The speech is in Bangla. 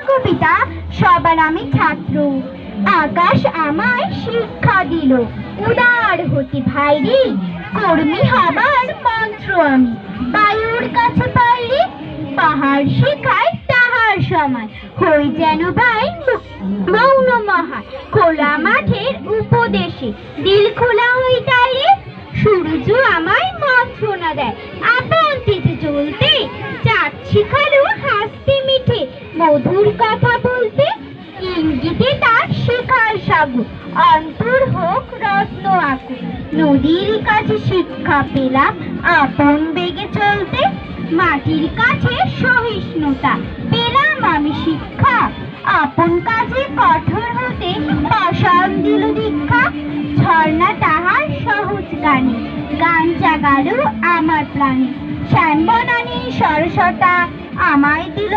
কবিতা সবার আমি ছাত্র। আকাশ আমায় শিক্ষা দিল, উদার হতে ভাইরে, কর্মী হবার মন্ত্র আমি। বায়ুর কাছে পাইলে পাহাড় শেখায় তাহার সমান, হই যেন ভাই মৌন মহান। খোলা মাঠের উপদেশে দিল খোলা হই তাইরে, সূর্য আমায় মন্ত্রণা দেয় আপন পথে চলতে। চাঁদ শিখালো হাসতে মিঠে মধুর কথা বলতে, ইঙ্গিতে তার শেখার সাগর অন্তর হোক রত্ন আকুর। নদীর কাছে শিক্ষা পেলাম আপন বেগে চলতে, মাটির কাছে সহিষ্ণুতা পেলাম আমি শিক্ষা। আপন কাজে কঠোর হতে পাষাণ দিল দীক্ষা, ঝর্ণা তাহার সহজ গানে গান জাগালো আমার প্রাণে। শ্যামবনানী সরসতা আমায় দিল